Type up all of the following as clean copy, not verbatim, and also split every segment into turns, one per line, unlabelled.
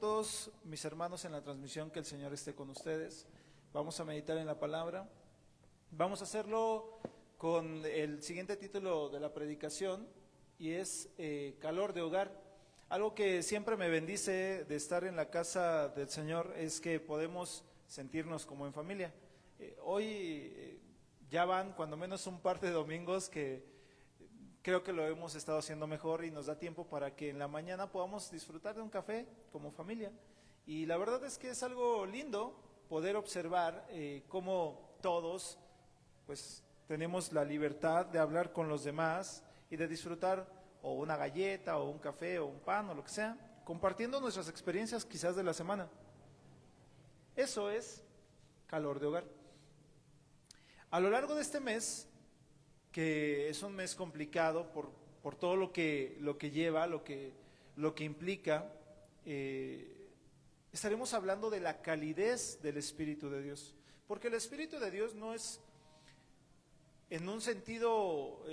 todos mis hermanos en la transmisión, que el Señor esté con ustedes. Vamos a meditar en la palabra. Vamos a hacerlo con el siguiente título de la predicación y es calor de hogar. Algo que siempre me bendice de estar en la casa del Señor es que podemos sentirnos como en familia. Hoy ya van cuando menos un par de domingos que creo que lo hemos estado haciendo mejor y nos da tiempo para que en la mañana podamos disfrutar de un café como familia. Y la verdad es que es algo lindo poder observar cómo todos pues tenemos la libertad de hablar con los demás y de disfrutar o una galleta o un café o un pan o lo que sea, compartiendo nuestras experiencias quizás de la semana. Eso es calor de hogar. A lo largo de este mes, que es un mes complicado por todo lo que lleva, lo que implica, estaremos hablando de la calidez del Espíritu de Dios. Porque el Espíritu de Dios no es, en un sentido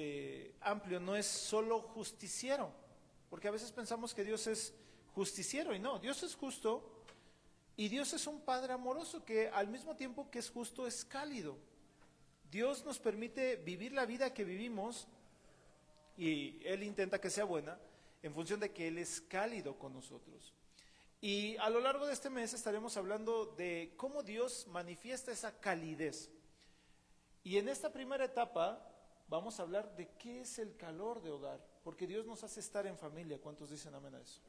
amplio, no es solo justiciero. Porque a veces pensamos que Dios es justiciero y no, Dios es justo y Dios es un Padre amoroso que al mismo tiempo que es justo es cálido. Dios nos permite vivir la vida que vivimos y Él intenta que sea buena en función de que Él es cálido con nosotros. Y a lo largo de este mes estaremos hablando de cómo Dios manifiesta esa calidez. Y en esta primera etapa vamos a hablar de qué es el calor de hogar, porque Dios nos hace estar en familia. ¿Cuántos dicen amén a eso?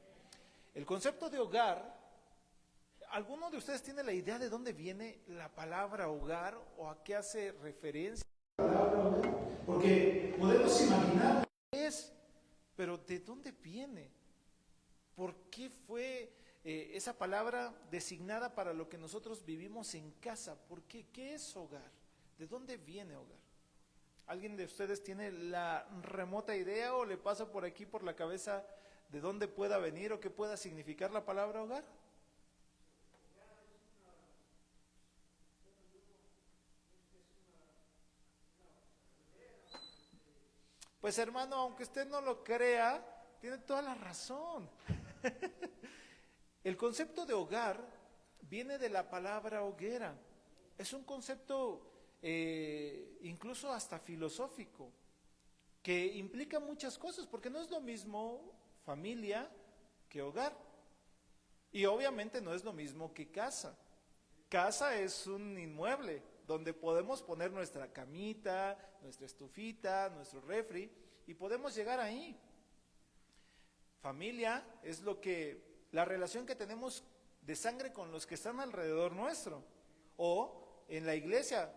El concepto de hogar, ¿alguno de ustedes tiene la idea de dónde viene la palabra hogar o a qué hace referencia la palabra hogar? Porque podemos imaginar qué es, pero ¿de dónde viene? ¿Por qué fue esa palabra designada para lo que nosotros vivimos en casa? ¿Por qué? ¿Qué es hogar? ¿De dónde viene hogar? ¿Alguien de ustedes tiene la remota idea o le pasa por aquí por la cabeza de dónde pueda venir o qué pueda significar la palabra hogar? Pues hermano, aunque usted no lo crea, tiene toda la razón. El concepto de hogar viene de la palabra hoguera. Es un concepto incluso hasta filosófico, que implica muchas cosas, porque no es lo mismo familia que hogar. Y obviamente no es lo mismo que casa. Casa es un inmueble donde podemos poner nuestra camita, nuestra estufita, nuestro refri y podemos llegar ahí. Familia es la relación que tenemos de sangre con los que están alrededor nuestro. O en la iglesia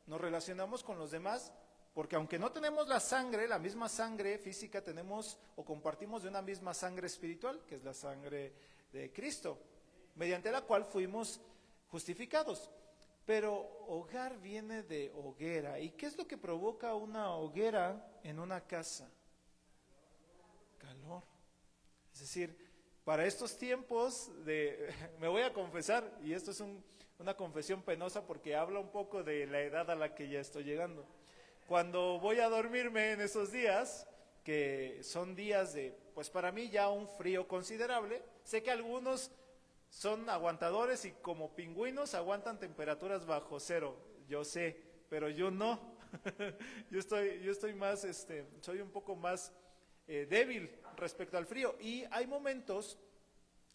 nos relacionamos con los demás porque aunque no tenemos la misma sangre física, tenemos o compartimos de una misma sangre espiritual, que es la sangre de Cristo, mediante la cual fuimos justificados. Pero hogar viene de hoguera. ¿Y qué es lo que provoca una hoguera en una casa? Calor. Es decir, para estos tiempos me voy a confesar, y esto es una confesión penosa porque habla un poco de la edad a la que ya estoy llegando. Cuando voy a dormirme en esos días, que son días de, pues para mí ya un frío considerable, sé que algunos son aguantadores y como pingüinos aguantan temperaturas bajo cero, yo sé, pero yo no. yo estoy más, soy un poco más débil respecto al frío. Y hay momentos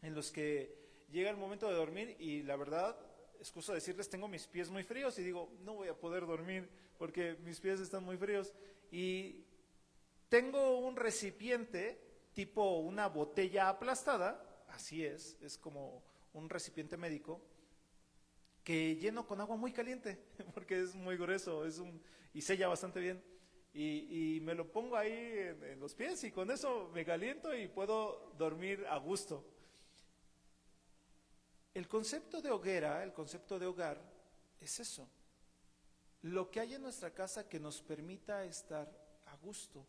en los que llega el momento de dormir y la verdad, excuso decirles, tengo mis pies muy fríos y digo, no voy a poder dormir porque mis pies están muy fríos. Y tengo un recipiente tipo una botella aplastada, así es como un recipiente médico, que lleno con agua muy caliente, porque es muy grueso, y sella bastante bien, y me lo pongo ahí en los pies y con eso me caliento y puedo dormir a gusto. El concepto de hoguera, el concepto de hogar, es eso, lo que hay en nuestra casa que nos permita estar a gusto.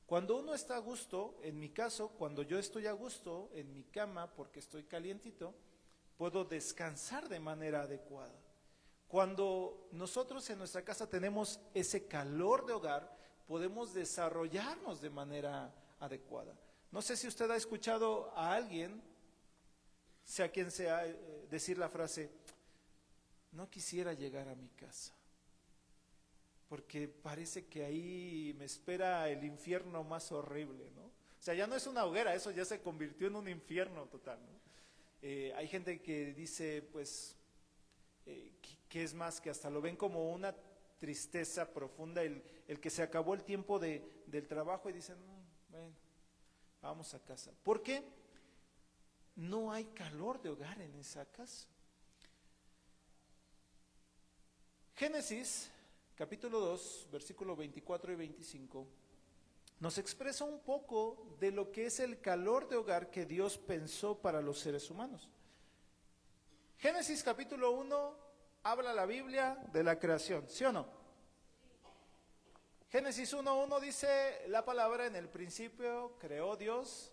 Cuando uno está a gusto, en mi caso, cuando yo estoy a gusto en mi cama porque estoy calientito, puedo descansar de manera adecuada. Cuando nosotros en nuestra casa tenemos ese calor de hogar, podemos desarrollarnos de manera adecuada. No sé si usted ha escuchado a alguien sea quien sea, decir la frase, no quisiera llegar a mi casa, porque parece que ahí me espera el infierno más horrible, ¿no? O sea, ya no es una hoguera, eso ya se convirtió en un infierno total, ¿no? Hay gente que dice, pues, que es más, que hasta lo ven como una tristeza profunda, el que se acabó el tiempo del trabajo y dicen, bueno, vamos a casa. ¿Por qué? No hay calor de hogar en esa casa. Génesis, capítulo 2, versículo 24 y 25, nos expresa un poco de lo que es el calor de hogar que Dios pensó para los seres humanos. Génesis capítulo 1 habla la Biblia de la creación, ¿sí o no? Génesis 1:1 dice la palabra, en el principio creó Dios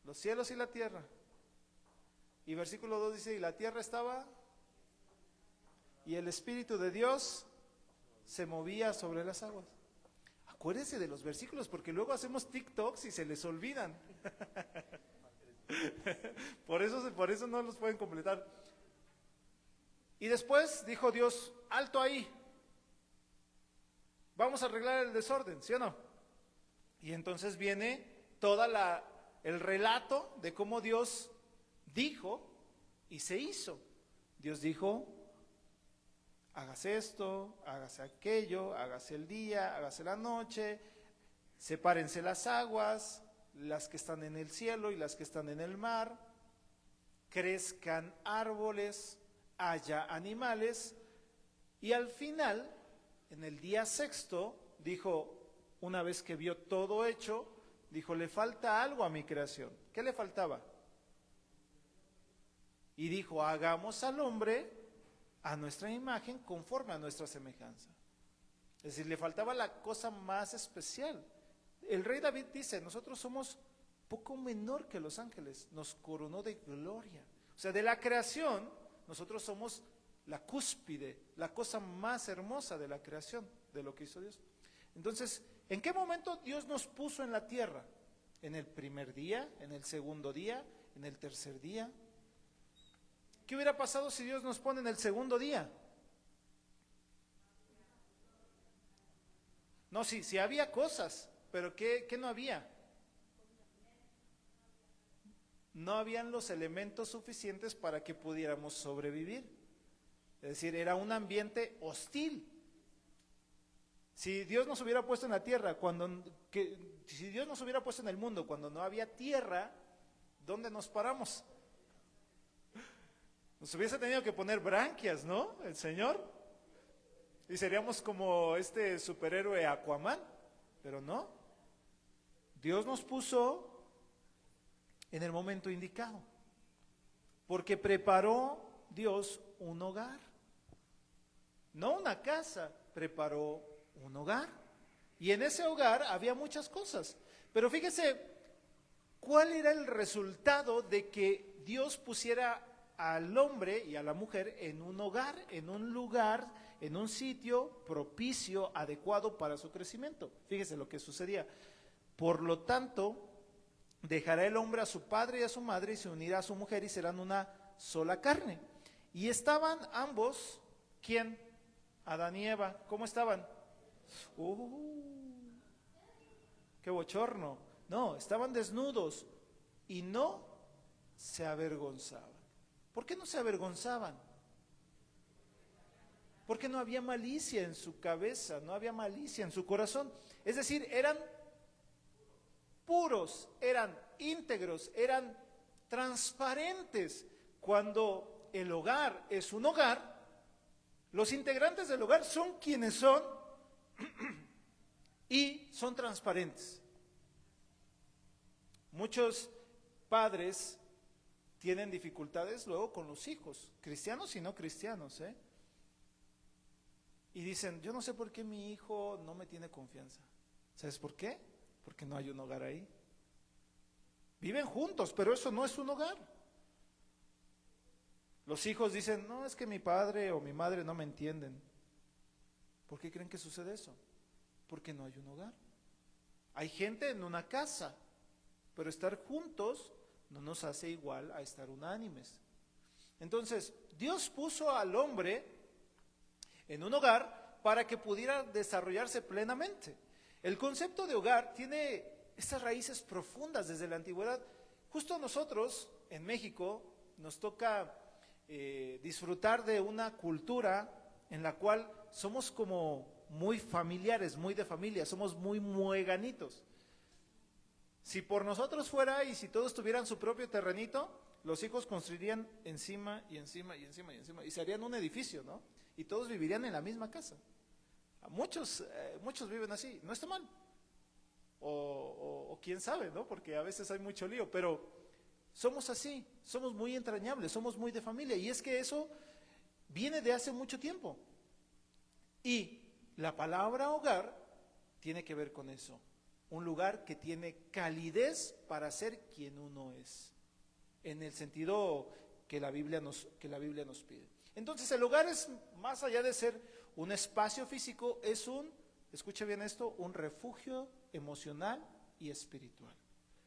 los cielos y la tierra. Y versículo 2 dice, y la tierra estaba, y el Espíritu de Dios se movía sobre las aguas. Acuérdense de los versículos, porque luego hacemos TikToks y se les olvidan. Por eso no los pueden completar. Y después dijo Dios, alto ahí, vamos a arreglar el desorden, ¿sí o no? Y entonces viene el relato de cómo Dios dijo y se hizo. Dios dijo, hágase esto, hágase aquello, hágase el día, hágase la noche, sepárense las aguas, las que están en el cielo y las que están en el mar, crezcan árboles, haya animales, y al final, en el día sexto, dijo, una vez que vio todo hecho, dijo, le falta algo a mi creación. ¿Qué le faltaba? Y dijo, hagamos al hombre a nuestra imagen, conforme a nuestra semejanza. Es decir, le faltaba la cosa más especial. El rey David dice, nosotros somos poco menor que los ángeles, nos coronó de gloria. O sea, de la creación, nosotros somos la cúspide, la cosa más hermosa de la creación, de lo que hizo Dios. Entonces, ¿en qué momento Dios nos puso en la tierra? ¿En el primer día? ¿En el segundo día? ¿En el tercer día? ¿Qué hubiera pasado si Dios nos pone en el segundo día? No, sí había cosas, pero ¿qué no había? No habían los elementos suficientes para que pudiéramos sobrevivir. Es decir, era un ambiente hostil. Si Dios nos hubiera puesto en la tierra, si Dios nos hubiera puesto en el mundo cuando no había tierra, ¿dónde nos paramos? Nos hubiese tenido que poner branquias, ¿no? El Señor. Y seríamos como este superhéroe Aquaman, pero no. Dios nos puso en el momento indicado, porque preparó Dios un hogar. No una casa, preparó un hogar. Y en ese hogar había muchas cosas. Pero fíjese, ¿cuál era el resultado de que Dios pusiera al hombre y a la mujer en un hogar, en un lugar, en un sitio propicio, adecuado para su crecimiento? Fíjese lo que sucedía. Por lo tanto, dejará el hombre a su padre y a su madre y se unirá a su mujer y serán una sola carne. Y estaban ambos, ¿quién? Adán y Eva. ¿Cómo estaban? ¡Qué bochorno! No, estaban desnudos y no se avergonzaban. ¿Por qué no se avergonzaban? Porque no había malicia en su cabeza, no había malicia en su corazón. Es decir, eran puros, eran íntegros, eran transparentes. Cuando el hogar es un hogar, los integrantes del hogar son quienes son y son transparentes. Muchos padres tienen dificultades luego con los hijos, cristianos y no cristianos, y dicen, yo no sé por qué mi hijo no me tiene confianza. ¿Sabes por qué? Porque no hay un hogar ahí. Viven juntos, pero eso no es un hogar. Los hijos dicen, no, es que mi padre o mi madre no me entienden. ¿Por qué creen que sucede eso? Porque no hay un hogar. Hay gente en una casa, pero estar juntos no nos hace igual a estar unánimes. Entonces, Dios puso al hombre en un hogar para que pudiera desarrollarse plenamente. El concepto de hogar tiene estas raíces profundas desde la antigüedad. Justo a nosotros, en México, nos toca disfrutar de una cultura en la cual somos como muy familiares, muy de familia, somos muy mueganitos. Si por nosotros fuera y si todos tuvieran su propio terrenito, los hijos construirían encima y encima y encima y encima y se harían un edificio, ¿no? Y todos vivirían en la misma casa. Muchos viven así, no está mal. O quién sabe, ¿no? Porque a veces hay mucho lío, pero somos así, somos muy entrañables, somos muy de familia. Y es que eso viene de hace mucho tiempo. Y la palabra hogar tiene que ver con eso. Un lugar que tiene calidez para ser quien uno es, en el sentido que la Biblia nos pide. Entonces el hogar es, más allá de ser un espacio físico, es escuche bien esto, un refugio emocional y espiritual.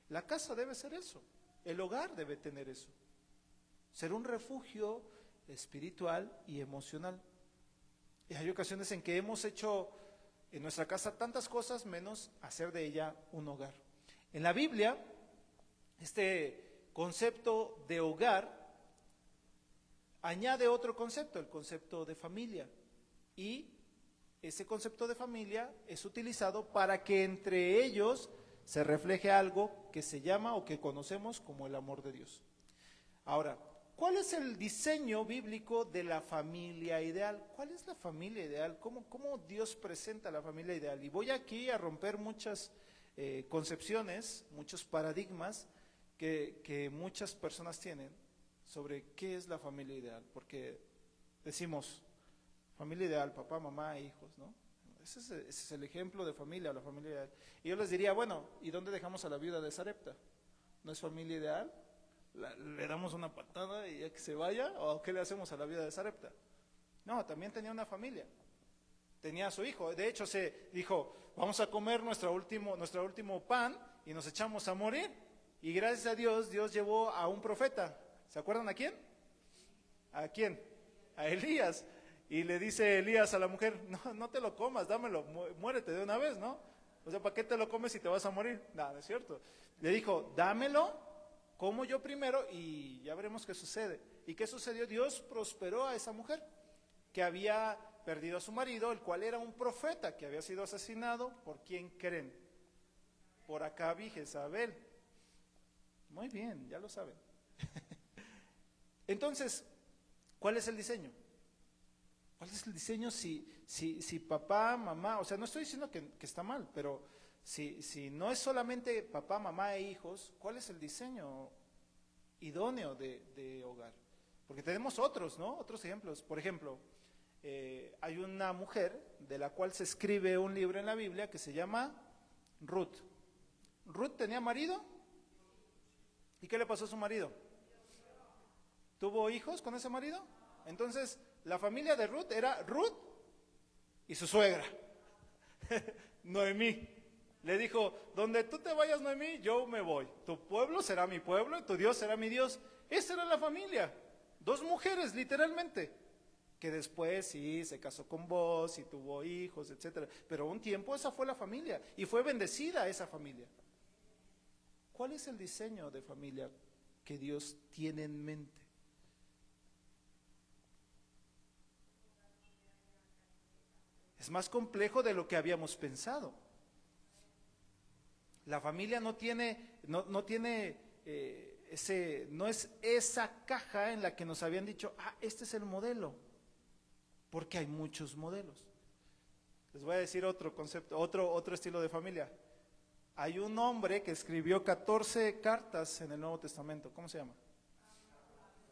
La casa debe ser eso, el hogar debe tener eso, ser un refugio espiritual y emocional. Y hay ocasiones en que hemos hecho en nuestra casa tantas cosas menos hacer de ella un hogar. En la Biblia, este concepto de hogar añade otro concepto, el concepto de familia. Y ese concepto de familia es utilizado para que entre ellos se refleje algo que se llama o que conocemos como el amor de Dios. Ahora, ¿cuál es el diseño bíblico de la familia ideal? ¿Cuál es la familia ideal? ¿Cómo Dios presenta la familia ideal? Y voy aquí a romper muchas concepciones, muchos paradigmas que muchas personas tienen sobre qué es la familia ideal. Porque decimos, familia ideal, papá, mamá e hijos, ¿no? Ese es el ejemplo de familia, la familia ideal. Y yo les diría, bueno, ¿y dónde dejamos a la viuda de Sarepta? ¿No es familia ideal? ¿Le damos una patada y ya que se vaya? ¿O qué le hacemos a la viuda de Sarepta? No, también tenía una familia. Tenía a su hijo. De hecho, se dijo, vamos a comer nuestro último pan y nos echamos a morir. Y gracias a Dios, Dios llevó a un profeta. ¿Se acuerdan a quién? ¿A quién? A Elías. Y le dice Elías a la mujer, no te lo comas, dámelo, muérete de una vez, ¿no? O sea, ¿para qué te lo comes si te vas a morir? No, no es cierto. Le dijo, dámelo, como yo primero y ya veremos qué sucede. ¿Y qué sucedió? Dios prosperó a esa mujer que había perdido a su marido, el cual era un profeta que había sido asesinado. ¿Por quién creen? Por Acab y Jezabel. Muy bien, ya lo saben. Entonces, ¿cuál es el diseño? ¿Cuál es el diseño si papá, mamá, o sea, no estoy diciendo que está mal, pero si no es solamente papá, mamá e hijos, ¿cuál es el diseño idóneo de hogar? Porque tenemos otros, ¿no? Otros ejemplos. Por ejemplo, hay una mujer de la cual se escribe un libro en la Biblia que se llama Ruth. ¿Ruth tenía marido? ¿Y qué le pasó a su marido? ¿Tuvo hijos con ese marido? Entonces, la familia de Ruth era Ruth y su suegra, Noemí. Le dijo, donde tú te vayas, Noemí, yo me voy. Tu pueblo será mi pueblo y tu Dios será mi Dios. Esa era la familia. Dos mujeres, literalmente. Que después sí, se casó con vos y tuvo hijos, etcétera. Pero un tiempo esa fue la familia y fue bendecida esa familia. ¿Cuál es el diseño de familia que Dios tiene en mente? Es más complejo de lo que habíamos pensado. La familia no es esa caja en la que nos habían dicho, este es el modelo, porque hay muchos modelos. Les voy a decir otro concepto, otro estilo de familia. Hay un hombre que escribió 14 cartas en el Nuevo Testamento. ¿Cómo se llama?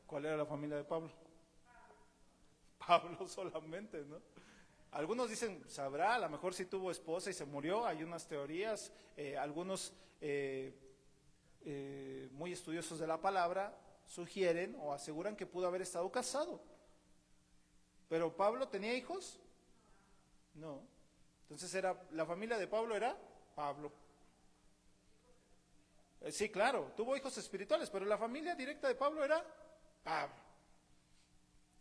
¿Cuál era la familia de Pablo? Pablo solamente, ¿no? Algunos dicen, sabrá, a lo mejor si tuvo esposa y se murió, hay unas teorías, algunos muy estudiosos de la palabra sugieren o aseguran que pudo haber estado casado. ¿Pero Pablo tenía hijos? No. Entonces la familia de Pablo era Pablo. Sí, claro, tuvo hijos espirituales, pero la familia directa de Pablo era Pablo.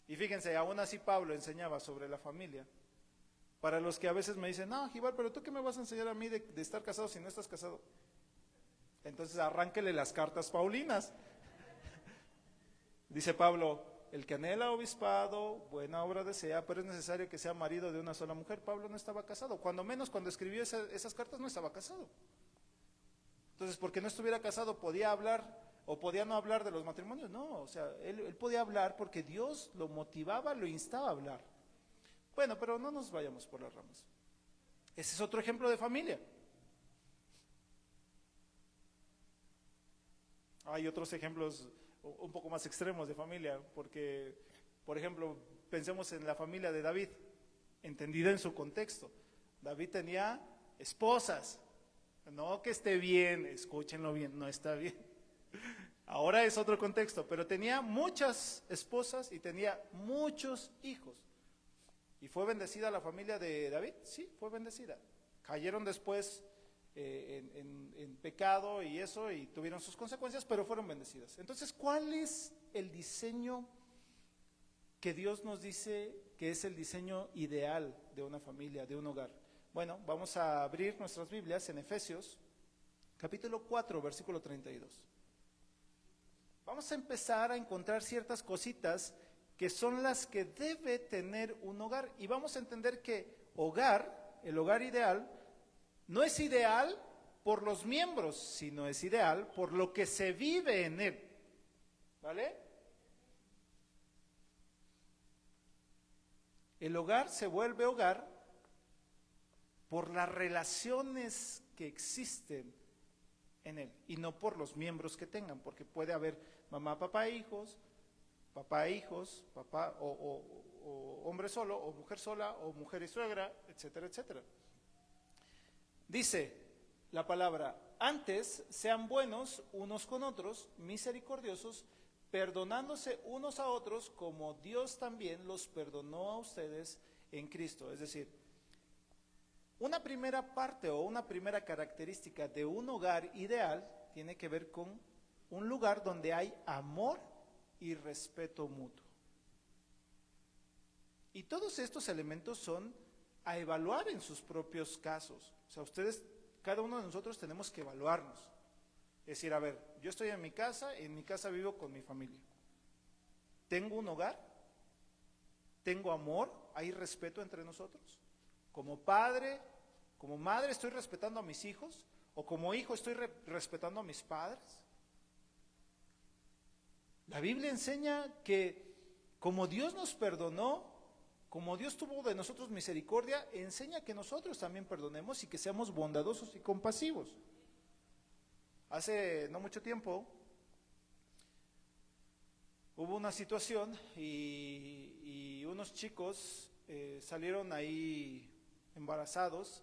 Y fíjense, aún así Pablo enseñaba sobre la familia. Para los que a veces me dicen, no, Gival, pero tú qué me vas a enseñar a mí de estar casado si no estás casado. Entonces arránquele las cartas paulinas. Dice Pablo, el que anhela obispado, buena obra desea, pero es necesario que sea marido de una sola mujer. Pablo no estaba casado, cuando menos cuando escribió esas cartas no estaba casado. Entonces, porque no estuviera casado, podía hablar o podía no hablar de los matrimonios. No, o sea, él podía hablar porque Dios lo motivaba, lo instaba a hablar. Bueno, pero no nos vayamos por las ramas. Ese es otro ejemplo de familia. Hay otros ejemplos un poco más extremos de familia, porque, por ejemplo, pensemos en la familia de David, entendida en su contexto. David tenía esposas, no que esté bien, escúchenlo bien, no está bien. Ahora es otro contexto, pero tenía muchas esposas y tenía muchos hijos. ¿Y fue bendecida la familia de David? Sí, fue bendecida. Cayeron después en pecado y eso, y tuvieron sus consecuencias, pero fueron bendecidas. Entonces, ¿cuál es el diseño que Dios nos dice que es el diseño ideal de una familia, de un hogar? Bueno, vamos a abrir nuestras Biblias en Efesios, capítulo 4, versículo 32. Vamos a empezar a encontrar ciertas cositas que son las que debe tener un hogar, y vamos a entender que hogar, el hogar ideal, no es ideal por los miembros, sino es ideal por lo que se vive en él. ¿Vale? El hogar se vuelve hogar por las relaciones que existen en él y no por los miembros que tengan, porque puede haber mamá, papá, hijos, papá o hombre solo, o mujer sola, o mujer y suegra, etcétera, etcétera. Dice la palabra, antes sean buenos unos con otros, misericordiosos, perdonándose unos a otros como Dios también los perdonó a ustedes en Cristo. Es decir, una primera parte o una primera característica de un hogar ideal tiene que ver con un lugar donde hay amor y respeto mutuo. Y todos estos elementos son a evaluar en sus propios casos. O sea, ustedes, cada uno de nosotros tenemos que evaluarnos. Es decir, a ver, yo estoy en mi casa vivo con mi familia. ¿Tengo un hogar? ¿Tengo amor? ¿Hay respeto entre nosotros? Como padre, como madre, ¿estoy respetando a mis hijos? ¿O como hijo estoy respetando a mis padres? La Biblia enseña que como Dios nos perdonó, como Dios tuvo de nosotros misericordia, enseña que nosotros también perdonemos y que seamos bondadosos y compasivos. Hace no mucho tiempo hubo una situación y unos chicos salieron ahí embarazados,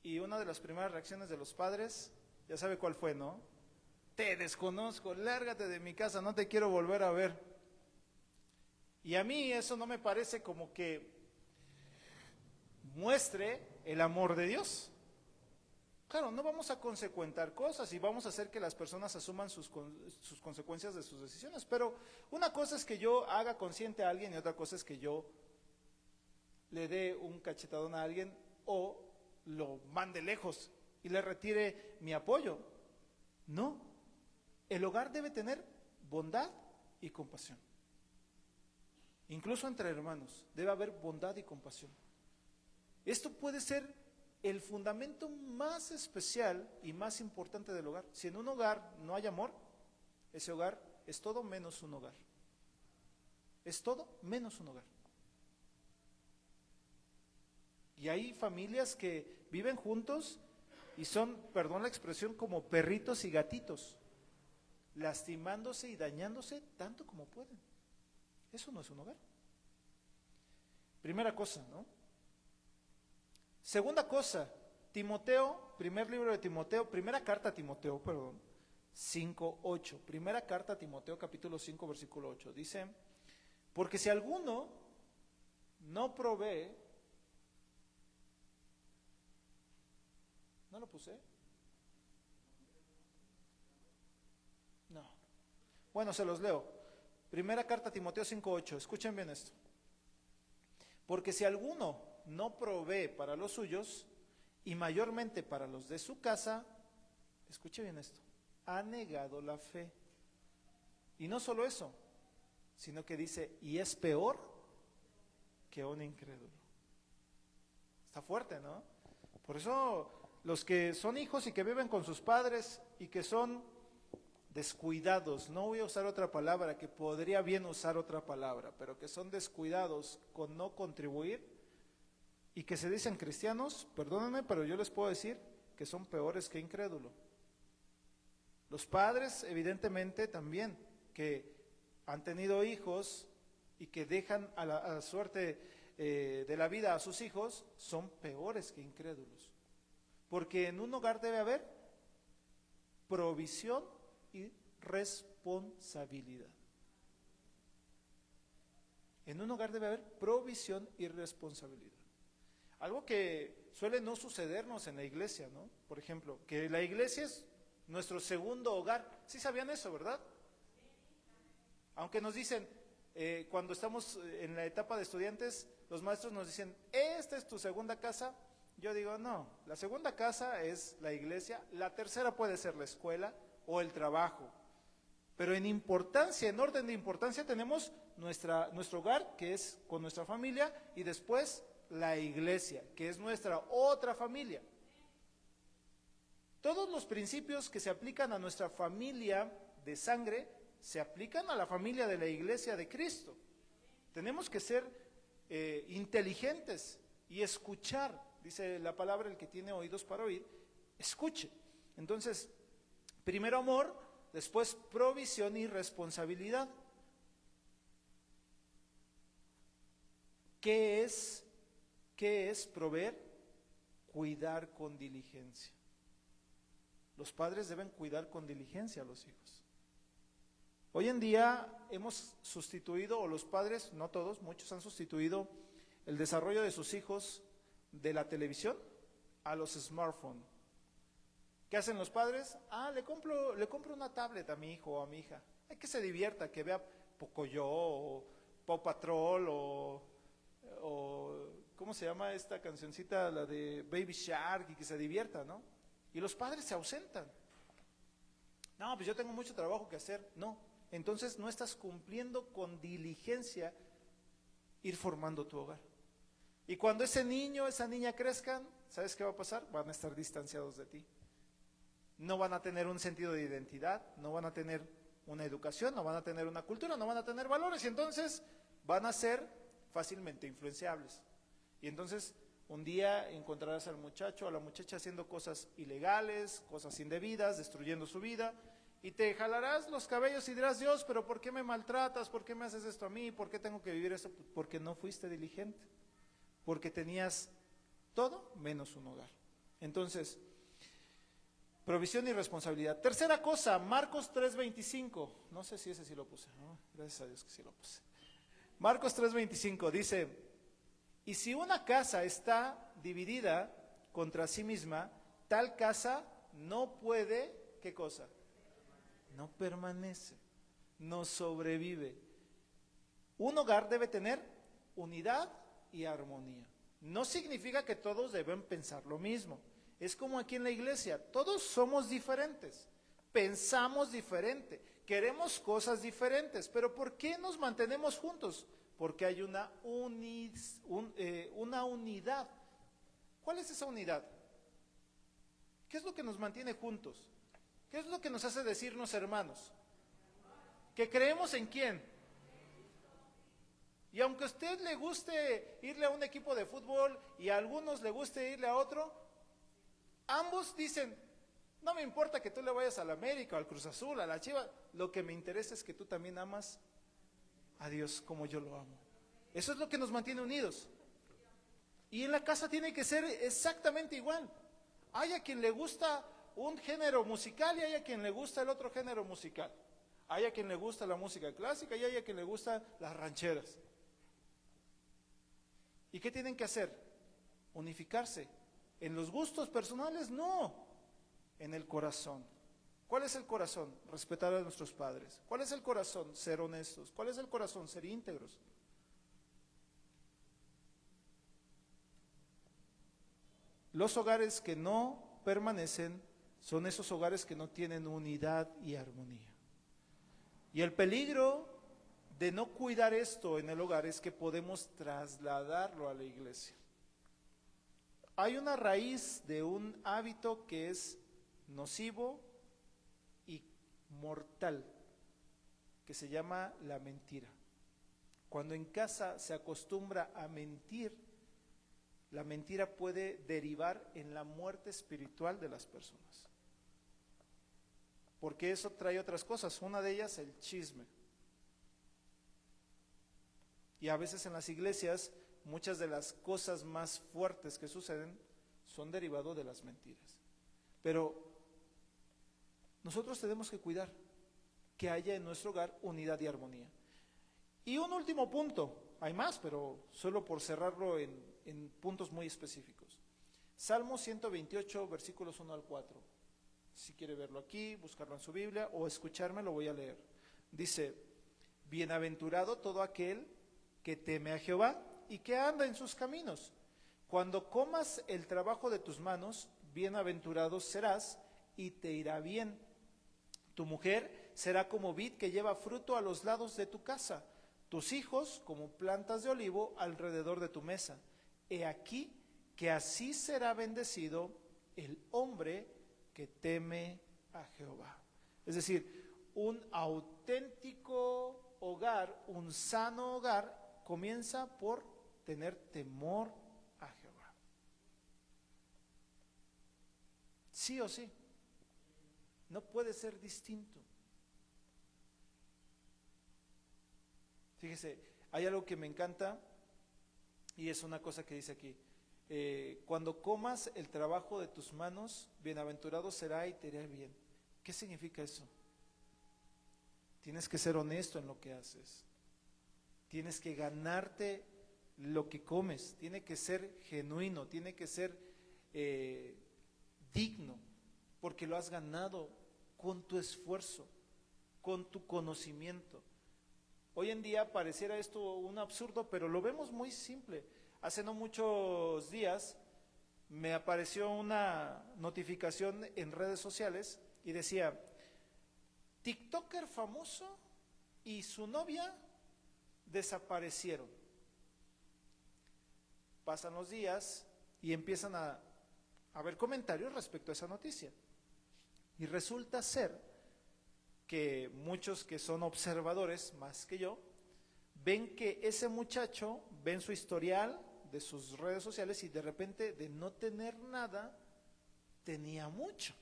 y una de las primeras reacciones de los padres, ya sabe cuál fue, ¿no? Te desconozco, lárgate de mi casa, no te quiero volver a ver. Y a mí eso no me parece como que muestre el amor de Dios. Claro, no vamos a consecuentar cosas y vamos a hacer que las personas asuman sus consecuencias de sus decisiones, pero una cosa es que yo haga consciente a alguien y otra cosa es que yo le dé un cachetadón a alguien o lo mande lejos y le retire mi apoyo. No, el hogar debe tener bondad y compasión. Incluso entre hermanos debe haber bondad y compasión. Esto puede ser el fundamento más especial y más importante del hogar. Si en un hogar no hay amor, ese hogar es todo menos un hogar. Es todo menos un hogar. Y hay familias que viven juntos y son, perdón la expresión, como perritos y gatitos, lastimándose y dañándose tanto como pueden. Eso no es un hogar. Primera cosa, ¿no? Segunda cosa, Timoteo, primer libro de Timoteo, primera carta a Timoteo, 5:8. Primera carta a Timoteo, capítulo 5, versículo 8. Dice, porque si alguno no provee, ¿no lo puse? Bueno, se los leo. Primera carta a Timoteo 5:8. Escuchen bien esto. Porque si alguno no provee para los suyos, y mayormente para los de su casa, escuche bien esto, ha negado la fe. Y no solo eso, sino que dice, y es peor que un incrédulo. Está fuerte, ¿no? Por eso los que son hijos y que viven con sus padres y que son descuidados, no voy a usar otra palabra, que podría bien usar otra palabra, pero que son descuidados con no contribuir y que se dicen cristianos, perdónenme, pero yo les puedo decir que son peores que incrédulos. Los padres, evidentemente, también, que han tenido hijos y que dejan a la suerte de la vida a sus hijos, son peores que incrédulos. Porque en un hogar debe haber provisión y responsabilidad. En un hogar debe haber provisión y responsabilidad. Algo que suele no sucedernos en la iglesia, ¿no? Por ejemplo, que la iglesia es nuestro segundo hogar. ¿Sí sabían eso, verdad? Aunque nos dicen, cuando estamos en la etapa de estudiantes, los maestros nos dicen, esta es tu segunda casa. Yo digo, no, la segunda casa es la iglesia, la tercera puede ser la escuela o el trabajo. Pero en importancia, en orden de importancia, tenemos nuestro hogar, que es con nuestra familia, y después la iglesia, que es nuestra otra familia. Todos los principios que se aplican a nuestra familia de sangre, se aplican a la familia de la iglesia de Cristo. Tenemos que ser inteligentes y escuchar, dice la palabra, el que tiene oídos para oír, escuche. Entonces, primero amor, después provisión y responsabilidad. ¿Qué es proveer? Cuidar con diligencia. Los padres deben cuidar con diligencia a los hijos. Hoy en día hemos sustituido, o los padres, no todos, muchos han sustituido el desarrollo de sus hijos de la televisión a los smartphones. ¿Qué hacen los padres? Le compro una tablet a mi hijo o a mi hija. Hay que se divierta, que vea Pocoyo o Paw Patrol o ¿cómo se llama esta cancioncita? La de Baby Shark, y que se divierta, ¿no? Y los padres se ausentan. No, pues yo tengo mucho trabajo que hacer. No, entonces no estás cumpliendo con diligencia ir formando tu hogar. Y cuando ese niño, esa niña crezcan, ¿sabes qué va a pasar? Van a estar distanciados de ti. No van a tener un sentido de identidad, no van a tener una educación, no van a tener una cultura, no van a tener valores, y entonces van a ser fácilmente influenciables. Y entonces un día encontrarás al muchacho o a la muchacha haciendo cosas ilegales, cosas indebidas, destruyendo su vida, y te jalarás los cabellos y dirás, Dios, pero ¿por qué me maltratas? ¿Por qué me haces esto a mí? ¿Por qué tengo que vivir esto? Porque no fuiste diligente, porque tenías todo menos un hogar. Entonces, provisión y responsabilidad. Tercera cosa, Marcos 3:25. No sé si ese sí lo puse, ¿no? Gracias a Dios que sí lo puse. Marcos 3:25 dice, y si una casa está dividida contra sí misma, tal casa no puede, ¿qué cosa? No permanece, no sobrevive. Un hogar debe tener unidad y armonía. No significa que todos deben pensar lo mismo. Es como aquí en la iglesia, todos somos diferentes, pensamos diferente, queremos cosas diferentes, pero ¿por qué nos mantenemos juntos? Porque hay una unidad. ¿Cuál es esa unidad? ¿Qué es lo que nos mantiene juntos? ¿Qué es lo que nos hace decirnos hermanos? ¿Que creemos en quién? Y aunque a usted le guste irle a un equipo de fútbol y a algunos le guste irle a otro, ambos dicen, no me importa que tú le vayas al América, al Cruz Azul, a la Chivas, lo que me interesa es que tú también amas a Dios como yo lo amo. Eso es lo que nos mantiene unidos. Y en la casa tiene que ser exactamente igual. Hay a quien le gusta un género musical y hay a quien le gusta el otro género musical. Hay a quien le gusta la música clásica y hay a quien le gustan las rancheras. ¿Y qué tienen que hacer? Unificarse. ¿En los gustos personales? No, en el corazón. ¿Cuál es el corazón? Respetar a nuestros padres. ¿Cuál es el corazón? Ser honestos. ¿Cuál es el corazón? Ser íntegros. Los hogares que no permanecen son esos hogares que no tienen unidad y armonía. Y el peligro de no cuidar esto en el hogar es que podemos trasladarlo a la iglesia. Hay una raíz de un hábito que es nocivo y mortal, que se llama la mentira. Cuando en casa se acostumbra a mentir, la mentira puede derivar en la muerte espiritual de las personas. Porque eso trae otras cosas, una de ellas el chisme. Y a veces en las iglesias muchas de las cosas más fuertes que suceden son derivados de las mentiras. Pero nosotros tenemos que cuidar que haya en nuestro hogar unidad y armonía. Y un último punto, hay más, pero solo por cerrarlo en puntos muy específicos. Salmo 128, versículos 1 al 4. Si quiere verlo aquí, buscarlo en su Biblia o escucharme, lo voy a leer. Dice: bienaventurado todo aquel que teme a Jehová y que anda en sus caminos. Cuando comas el trabajo de tus manos, bienaventurado serás y te irá bien. Tu mujer será como vid que lleva fruto a los lados de tu casa, tus hijos como plantas de olivo alrededor de tu mesa. He aquí que así será bendecido el hombre que teme a Jehová. Es decir, un auténtico hogar, un sano hogar, comienza por tener temor a Jehová. Sí o sí. No puede ser distinto. Fíjese, hay algo que me encanta y es una cosa que dice aquí. Cuando comas el trabajo de tus manos, bienaventurado será y te irá bien. ¿Qué significa eso? Tienes que ser honesto en lo que haces. Tienes que ganarte lo que comes. Tiene que ser genuino, tiene que ser digno, porque lo has ganado con tu esfuerzo, con tu conocimiento. Hoy en día pareciera esto un absurdo, pero lo vemos muy simple. Hace no muchos días me apareció una notificación en redes sociales y decía: TikToker famoso y su novia desaparecieron. Pasan los días y empiezan a haber comentarios respecto a esa noticia. Y resulta ser que muchos que son observadores, más que yo, ven que ese muchacho, ven su historial de sus redes sociales y de repente de no tener nada, tenía mucho.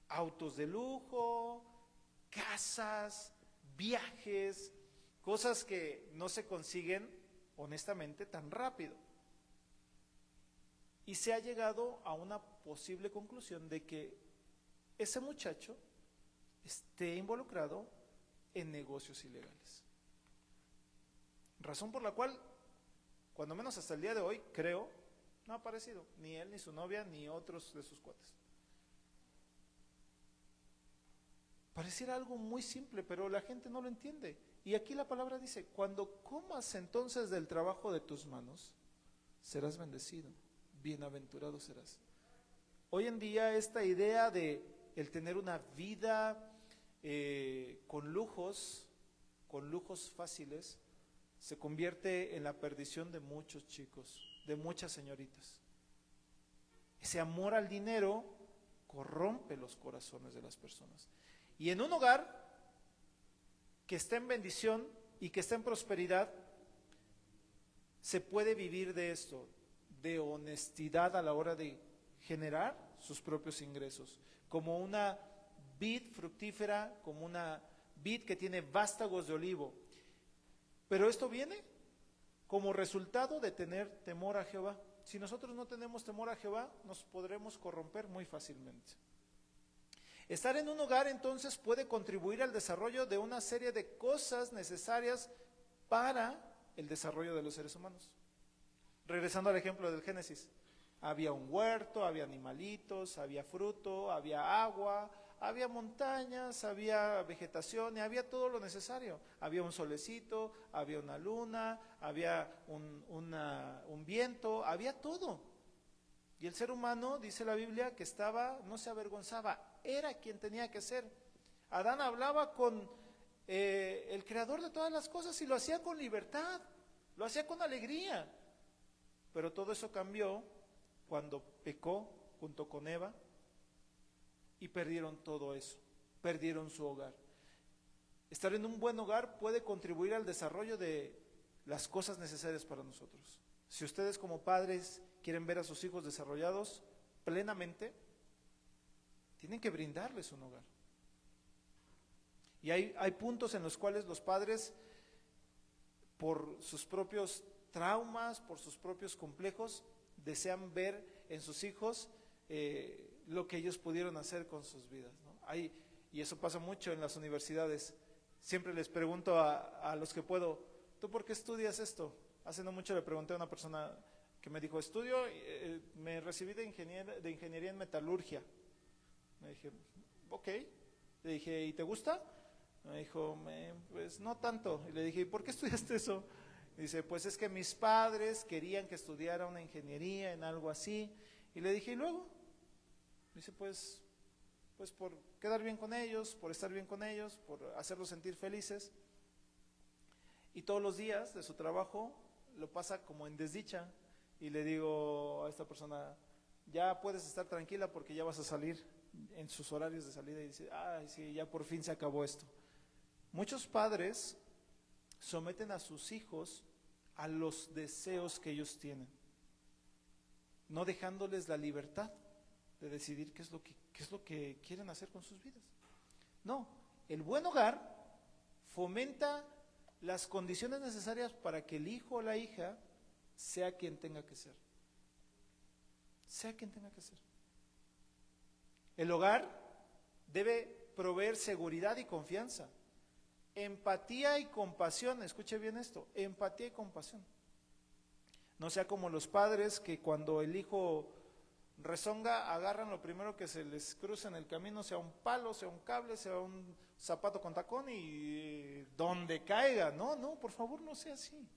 Autos de lujo, casas, viajes, cosas que no se consiguen honestamente tan rápido. Y se ha llegado a una posible conclusión de que ese muchacho esté involucrado en negocios ilegales. Razón por la cual, cuando menos hasta el día de hoy, creo, no ha aparecido ni él, ni su novia, ni otros de sus cuates. Pareciera algo muy simple, pero la gente no lo entiende. Y aquí la palabra dice: cuando comas entonces del trabajo de tus manos, serás bendecido, bienaventurado serás. Hoy en día esta idea de el tener una vida con lujos fáciles, se convierte en la perdición de muchos chicos, de muchas señoritas. Ese amor al dinero corrompe los corazones de las personas. Y en un hogar que está en bendición y que está en prosperidad, se puede vivir de esto, de honestidad a la hora de generar sus propios ingresos, como una vid fructífera, como una vid que tiene vástagos de olivo. Pero esto viene como resultado de tener temor a Jehová. Si nosotros no tenemos temor a Jehová, nos podremos corromper muy fácilmente. Estar en un hogar entonces puede contribuir al desarrollo de una serie de cosas necesarias para el desarrollo de los seres humanos. Regresando al ejemplo del Génesis, había un huerto, había animalitos, había fruto, había agua, había montañas, había vegetación y había todo lo necesario. Había un solecito, había una luna, había un viento, había todo. Y el ser humano, dice la Biblia, que estaba, no se avergonzaba, era quien tenía que ser. Adán hablaba con el creador de todas las cosas y lo hacía con libertad, lo hacía con alegría. Pero todo eso cambió cuando pecó junto con Eva y perdieron todo eso, perdieron su hogar. Estar en un buen hogar puede contribuir al desarrollo de las cosas necesarias para nosotros. Si ustedes como padres quieren ver a sus hijos desarrollados plenamente, tienen que brindarles un hogar. Y hay puntos en los cuales los padres, por sus propios traumas, por sus propios complejos, desean ver en sus hijos lo que ellos pudieron hacer con sus vidas, ¿no? Y eso pasa mucho en las universidades. Siempre les pregunto a los que puedo, ¿tú por qué estudias esto? Hace no mucho le pregunté a una persona que me dijo, me recibí de ingeniería en metalurgia. Me dije, ok. Le dije, ¿y te gusta? Me dijo, pues no tanto. Y le dije, ¿y por qué estudiaste eso? Y dice, pues es que mis padres querían que estudiara una ingeniería en algo así. Y le dije, ¿y luego? Dice, pues por quedar bien con ellos, por estar bien con ellos, por hacerlos sentir felices. Y todos los días de su trabajo lo pasa como en desdicha. Y le digo a esta persona, ya puedes estar tranquila porque ya vas a salir en sus horarios de salida. Y dice, ay, sí, ya por fin se acabó esto. Muchos padres someten a sus hijos a los deseos que ellos tienen, no dejándoles la libertad de decidir qué es lo que quieren hacer con sus vidas. No, el buen hogar fomenta las condiciones necesarias para que el hijo o la hija sea quien tenga que ser. Sea quien tenga que ser. El hogar debe proveer seguridad y confianza, empatía y compasión. Escuche bien esto, empatía y compasión. No sea como los padres que cuando el hijo rezonga, agarran lo primero que se les cruza en el camino, sea un palo, sea un cable, sea un zapato con tacón y donde caiga. No, por favor, no sea así.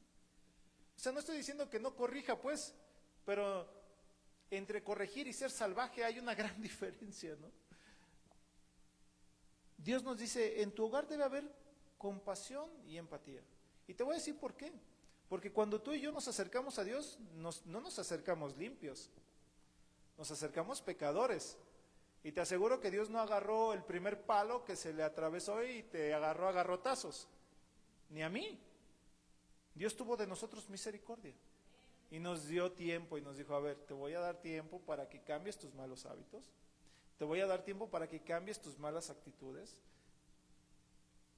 O sea, no estoy diciendo que no corrija, pues, pero entre corregir y ser salvaje hay una gran diferencia, ¿no? Dios nos dice, en tu hogar debe haber compasión y empatía. Y te voy a decir por qué. Porque cuando tú y yo nos acercamos a Dios, no nos acercamos limpios, nos acercamos pecadores. Y te aseguro que Dios no agarró el primer palo que se le atravesó y te agarró a garrotazos, ni a mí. Dios tuvo de nosotros misericordia y nos dio tiempo y nos dijo, a ver, te voy a dar tiempo para que cambies tus malos hábitos, te voy a dar tiempo para que cambies tus malas actitudes,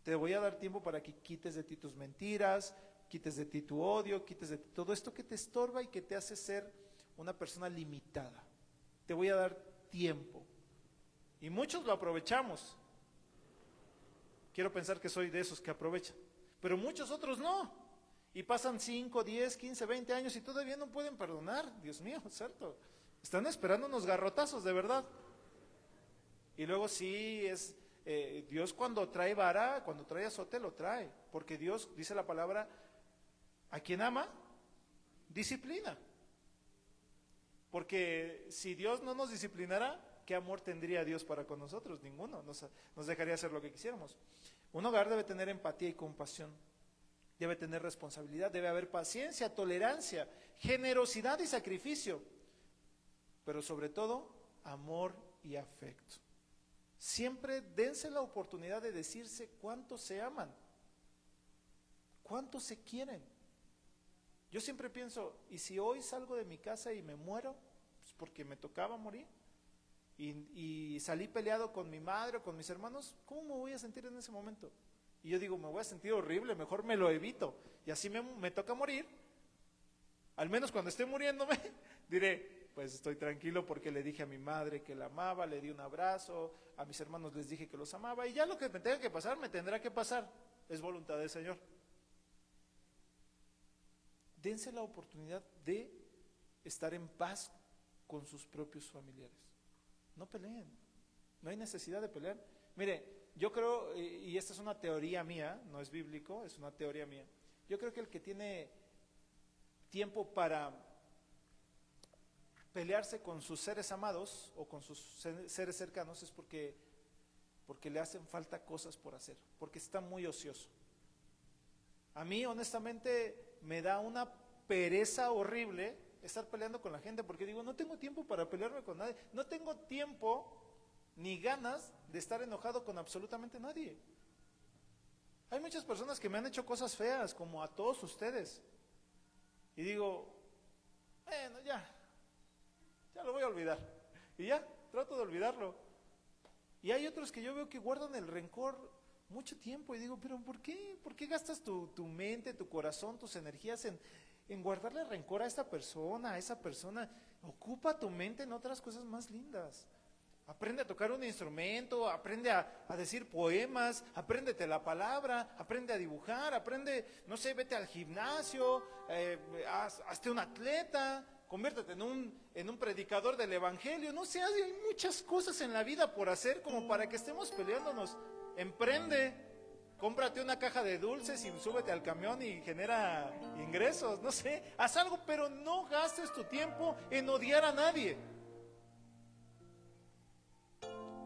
te voy a dar tiempo para que quites de ti tus mentiras, quites de ti tu odio, quites de ti todo esto que te estorba y que te hace ser una persona limitada. Te voy a dar tiempo. Y muchos lo aprovechamos. Quiero pensar que soy de esos que aprovechan, pero muchos otros no. Y pasan 5, 10, 15, 20 años y todavía no pueden perdonar. Dios mío, ¿cierto? Están esperando unos garrotazos de verdad. Y luego sí es Dios cuando trae vara, cuando trae azote lo trae, porque Dios, dice la palabra, a quien ama, disciplina. Porque si Dios no nos disciplinara, ¿qué amor tendría Dios para con nosotros? Ninguno, nos dejaría hacer lo que quisiéramos. Un hogar debe tener empatía y compasión, debe tener responsabilidad, debe haber paciencia, tolerancia, generosidad y sacrificio, pero sobre todo, amor y afecto. Siempre dense la oportunidad de decirse cuánto se aman, cuánto se quieren. Yo siempre pienso, ¿y si hoy salgo de mi casa y me muero? Pues porque me tocaba morir. Y salí peleado con mi madre o con mis hermanos, ¿cómo me voy a sentir en ese momento? Y yo digo, me voy a sentir horrible, mejor me lo evito. Y así me toca morir. Al menos cuando esté muriéndome, diré, pues estoy tranquilo porque le dije a mi madre que la amaba, le di un abrazo, a mis hermanos les dije que los amaba, y ya lo que me tenga que pasar, me tendrá que pasar. Es voluntad del Señor. Dense la oportunidad de estar en paz con sus propios familiares. No peleen, No hay necesidad de pelear. Mire, yo creo, y esta es una teoría mía, no es bíblico, es una teoría mía. Yo creo que el que tiene tiempo para pelearse con sus seres amados o con sus seres cercanos es porque le hacen falta cosas por hacer, porque está muy ocioso. A mí, honestamente, me da una pereza horrible estar peleando con la gente, porque digo, no tengo tiempo para pelearme con nadie, no tengo tiempo ni ganas de estar enojado con absolutamente nadie. Hay muchas personas que me han hecho cosas feas, como a todos ustedes, y digo, bueno, ya lo voy a olvidar, y ya, trato de olvidarlo. Y hay otros que yo veo que guardan el rencor mucho tiempo, y digo, pero ¿por qué? ¿Por qué gastas tu mente, tu corazón, tus energías en guardarle rencor a esta persona, a esa persona? Ocupa tu mente en otras cosas más lindas. Aprende a tocar un instrumento, aprende a decir poemas, apréndete la palabra, aprende a dibujar, aprende, no sé, vete al gimnasio, hazte un atleta, conviértete en un predicador del evangelio. No sé, hay muchas cosas en la vida por hacer como para que estemos peleándonos. Emprende, cómprate una caja de dulces y súbete al camión y genera ingresos, no sé, haz algo, pero no gastes tu tiempo en odiar a nadie.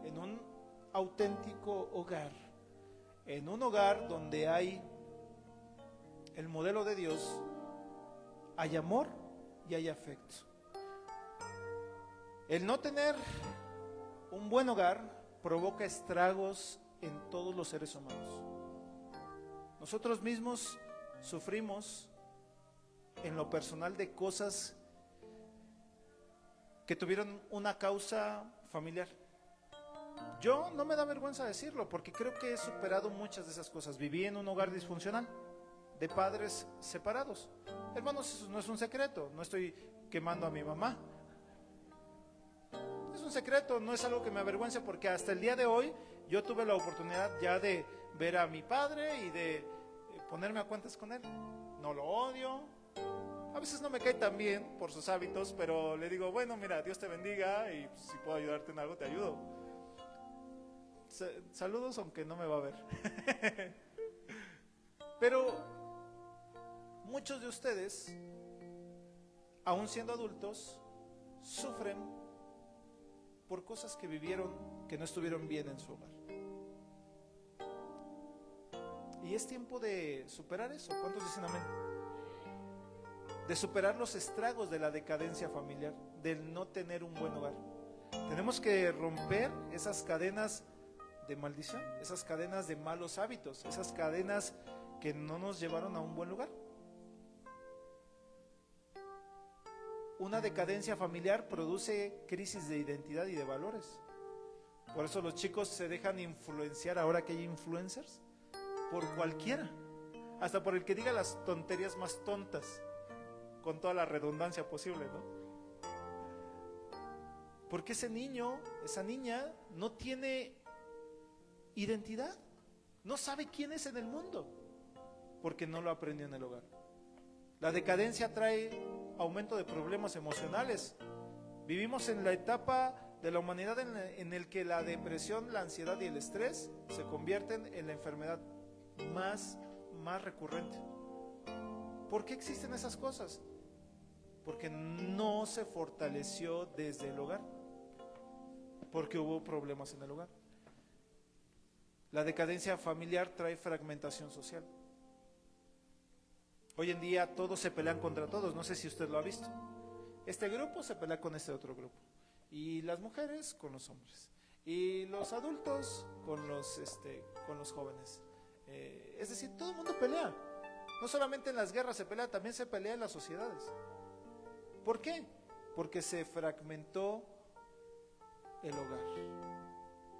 En un auténtico hogar, en un hogar donde hay el modelo de Dios, hay amor y hay afecto. El no tener un buen hogar provoca estragos en todos los seres humanos. Nosotros mismos sufrimos en lo personal de cosas que tuvieron una causa familiar. Yo no me da vergüenza decirlo, porque creo que he superado muchas de esas cosas. Viví en un hogar disfuncional, de padres separados. Hermanos, eso no es un secreto, no estoy quemando a mi mamá. Es un secreto, no es algo que me avergüence, porque hasta el día de hoy yo tuve la oportunidad ya de ver a mi padre y de ponerme a cuentas con él. No lo odio, a veces no me cae tan bien por sus hábitos, pero le digo, bueno, mira, Dios te bendiga y si puedo ayudarte en algo, te ayudo. Saludos, aunque no me va a ver. Pero muchos de ustedes, aún siendo adultos, sufren por cosas que vivieron, que no estuvieron bien en su hogar. Y es tiempo de superar eso. ¿Cuántos dicen amén? De superar los estragos de la decadencia familiar, del no tener un buen hogar. Tenemos que romper esas cadenas de maldición, esas cadenas de malos hábitos, esas cadenas que no nos llevaron a un buen lugar. Una decadencia familiar produce crisis de identidad y de valores. Por eso los chicos se dejan influenciar, ahora que hay influencers, por cualquiera, hasta por el que diga las tonterías más tontas, con toda la redundancia posible, ¿no? Porque ese niño, esa niña, no tiene identidad, no sabe quién es en el mundo, porque no lo aprendió en el hogar. La decadencia trae aumento de problemas emocionales. Vivimos en la etapa de la humanidad en el que la depresión, la ansiedad y el estrés se convierten en la enfermedad más recurrente. ¿Por qué existen esas cosas? Porque no se fortaleció desde el hogar, porque hubo problemas en el hogar. La decadencia familiar trae fragmentación social. Hoy en día todos se pelean contra todos, no sé si usted lo ha visto. Este grupo se pelea con este otro grupo, y las mujeres con los hombres, y los adultos con los jóvenes. Es decir, todo el mundo pelea. No solamente en las guerras se pelea, también se pelea en las sociedades. ¿Por qué? Porque se fragmentó el hogar.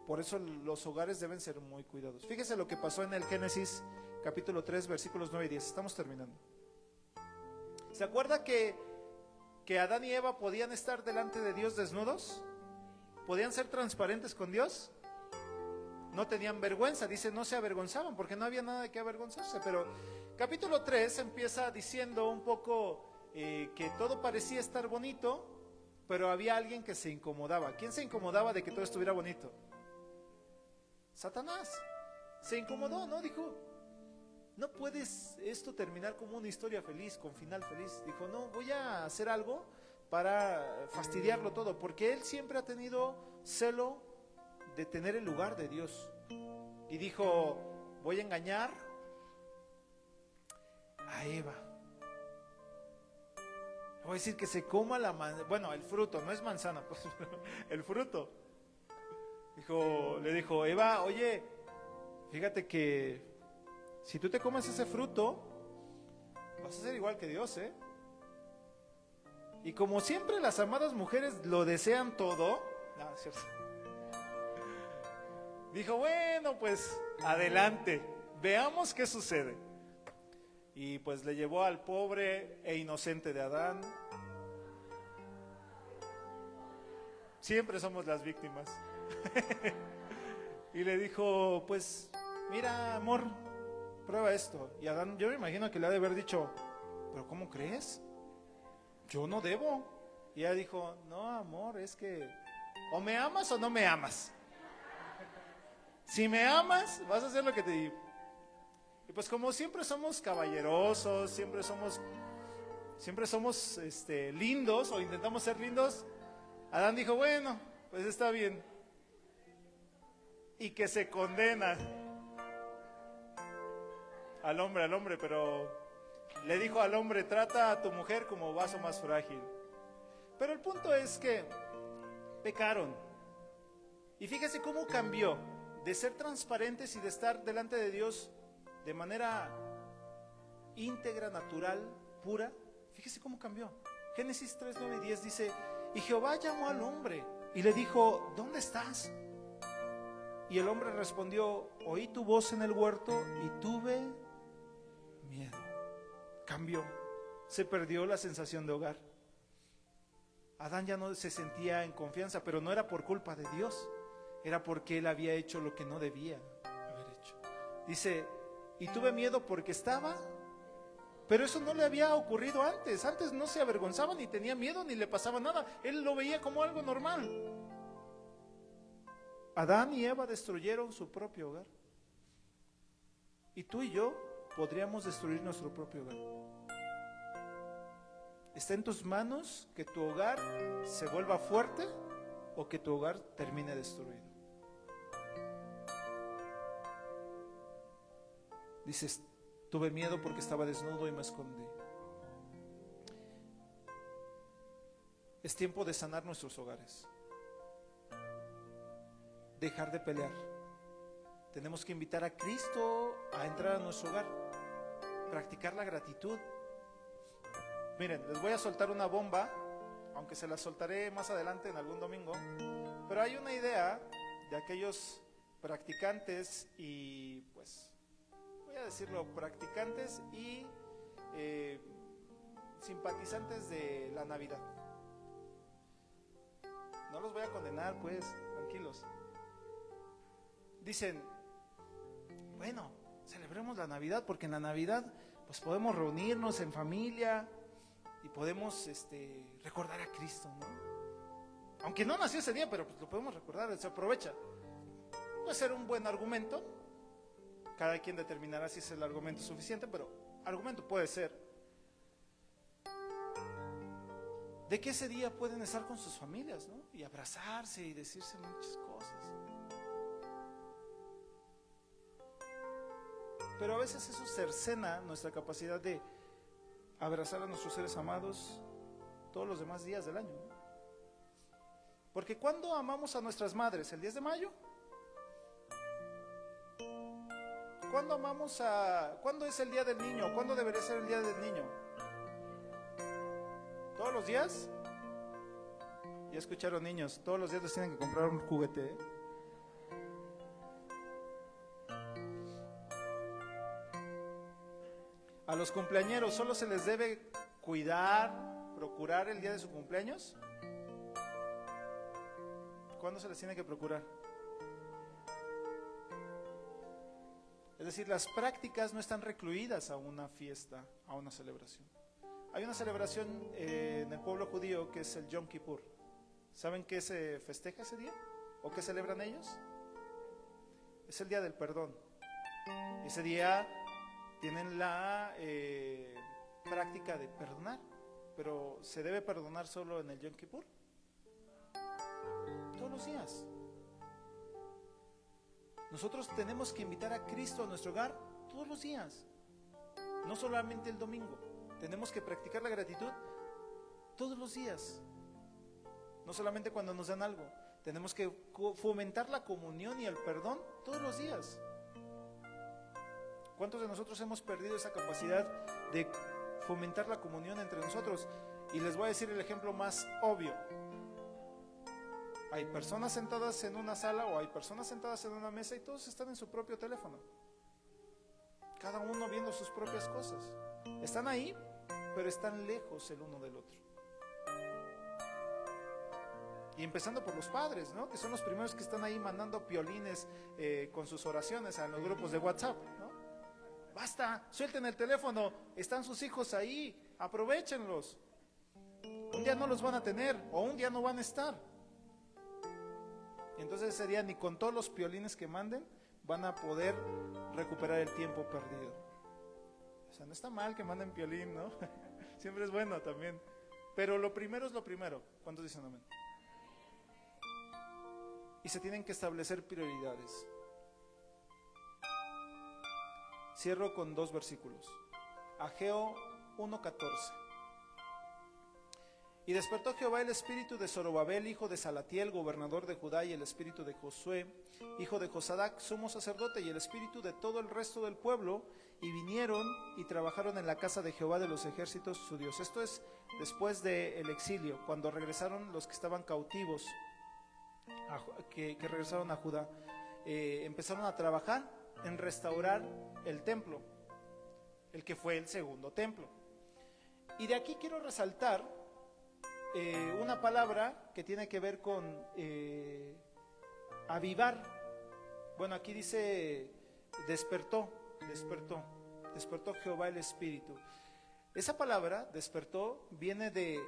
Por eso los hogares deben ser muy cuidados. Fíjese lo que pasó en el Génesis capítulo 3, versículos 9 y 10. Estamos terminando. ¿Se acuerda que Adán y Eva podían estar delante de Dios desnudos? ¿Podían ser transparentes con Dios? No tenían vergüenza, dice, no se avergonzaban, porque no había nada de qué avergonzarse. Pero capítulo 3 empieza diciendo un poco que todo parecía estar bonito, pero había alguien que se incomodaba. ¿Quién se incomodaba de que todo estuviera bonito? Satanás. Se incomodó, ¿no? Dijo, no puedes esto terminar como una historia feliz, con final feliz. Dijo, no, voy a hacer algo para fastidiarlo todo, porque él siempre ha tenido celo de tener el lugar de Dios. Y dijo, voy a engañar a Eva. Voy a decir que se coma bueno, el fruto, no es manzana, pues, el fruto. Le dijo, Eva, oye, fíjate que si tú te comes ese fruto, vas a ser igual que Dios, ¿eh? Y como siempre las amadas mujeres lo desean todo, no, es cierto. Dijo, bueno, pues adelante, veamos qué sucede. Y pues le llevó al pobre e inocente de Adán. Siempre somos las víctimas. Y le dijo, pues, mira, amor, prueba esto. Y Adán, yo me imagino que le ha de haber dicho, ¿pero cómo crees? Yo no debo. Y ella dijo, no, amor, es que o me amas o no me amas. Si me amas, vas a hacer lo que te digo. Y pues como siempre somos caballerosos, siempre somos lindos o intentamos ser lindos, Adán dijo, bueno, pues está bien. Y que se condena al hombre, pero le dijo al hombre, trata a tu mujer como vaso más frágil. Pero el punto es que pecaron. Y fíjese cómo cambió de ser transparentes y de estar delante de Dios de manera íntegra, natural, pura. Fíjese cómo cambió. Génesis 3, 9 y 10 dice, y Jehová llamó al hombre y le dijo, ¿dónde estás? Y el hombre respondió, oí tu voz en el huerto y tuve miedo. Cambió, se perdió la sensación de hogar. Adán ya no se sentía en confianza, pero no era por culpa de Dios, era porque él había hecho lo que no debía haber hecho. Dice, y tuve miedo porque estaba, pero eso no le había ocurrido antes. Antes no se avergonzaba, ni tenía miedo, ni le pasaba nada. Él lo veía como algo normal. Adán y Eva destruyeron su propio hogar. Y tú y yo podríamos destruir nuestro propio hogar. Está en tus manos que tu hogar se vuelva fuerte o que tu hogar termine destruido. Dices, tuve miedo porque estaba desnudo y me escondí. Es tiempo de sanar nuestros hogares. Dejar de pelear. Tenemos que invitar a Cristo a entrar a nuestro hogar. Practicar la gratitud. Miren, les voy a soltar una bomba, aunque se la soltaré más adelante en algún domingo. Pero hay una idea de aquellos practicantes y pues, voy a decirlo, practicantes y simpatizantes de la Navidad. No los voy a condenar, pues, tranquilos. Dicen, bueno, celebremos la Navidad porque en la Navidad pues podemos reunirnos en familia y podemos recordar a Cristo, ¿no? Aunque no nació ese día, pero pues lo podemos recordar, se aprovecha. Puede ser un buen argumento, cada quien determinará si es el argumento suficiente, pero argumento puede ser de que ese día pueden estar con sus familias, ¿no? Y abrazarse y decirse muchas cosas. Pero a veces eso cercena nuestra capacidad de abrazar a nuestros seres amados todos los demás días del año, ¿no? Porque ¿cuándo amamos a nuestras madres? ¿El 10 de mayo? ¿Cuándo es el día del niño? ¿Cuándo debería ser el día del niño? ¿Todos los días? Ya escucharon, niños, todos los días les tienen que comprar un juguete, ¿eh? A los cumpleañeros solo se les debe cuidar, procurar el día de su cumpleaños. ¿Cuándo se les tiene que procurar? Es decir, las prácticas no están recluidas a una fiesta, a una celebración. Hay una celebración en el pueblo judío que es el Yom Kippur. ¿Saben qué se festeja ese día? ¿O qué celebran ellos? es el día del perdón. Ese día tienen la práctica de perdonar, pero ¿se debe perdonar solo en el Yom Kippur? Todos los días. Nosotros tenemos que invitar a Cristo a nuestro hogar todos los días, no solamente el domingo. Tenemos que practicar la gratitud todos los días, no solamente cuando nos dan algo. Tenemos que fomentar la comunión y el perdón todos los días. ¿Cuántos de nosotros hemos perdido esa capacidad de fomentar la comunión entre nosotros? Y les voy a decir el ejemplo más obvio. Hay personas sentadas en una sala o hay personas sentadas en una mesa y todos están en su propio teléfono. Cada uno viendo sus propias cosas. Están ahí, pero están lejos el uno del otro. Y empezando por los padres, ¿no? Que son los primeros que están ahí mandando piolines con sus oraciones a los grupos de WhatsApp, ¿no? Basta, suelten el teléfono, están sus hijos ahí, aprovéchenlos. Un día no los van a tener o un día no van a estar. Y entonces ese día ni con todos los piolines que manden van a poder recuperar el tiempo perdido. O sea, no está mal que manden piolín, ¿no? Siempre es bueno también. Pero lo primero es lo primero. ¿Cuántos dicen amén? Y se tienen que establecer prioridades. Cierro con 2 versículos. Ageo 1:14. Y despertó Jehová el espíritu de Zorobabel, hijo de Salatiel, gobernador de Judá, y el espíritu de Josué, hijo de Josadac, sumo sacerdote, y el espíritu de todo el resto del pueblo, y vinieron y trabajaron en la casa de Jehová de los ejércitos, su Dios. Esto es después del exilio, cuando regresaron los que estaban cautivos, que regresaron a Judá. Empezaron a trabajar en restaurar el templo, el que fue el segundo templo. Y de aquí quiero resaltar una palabra que tiene que ver con avivar. Bueno, aquí dice despertó Jehová el espíritu. Esa palabra despertó viene de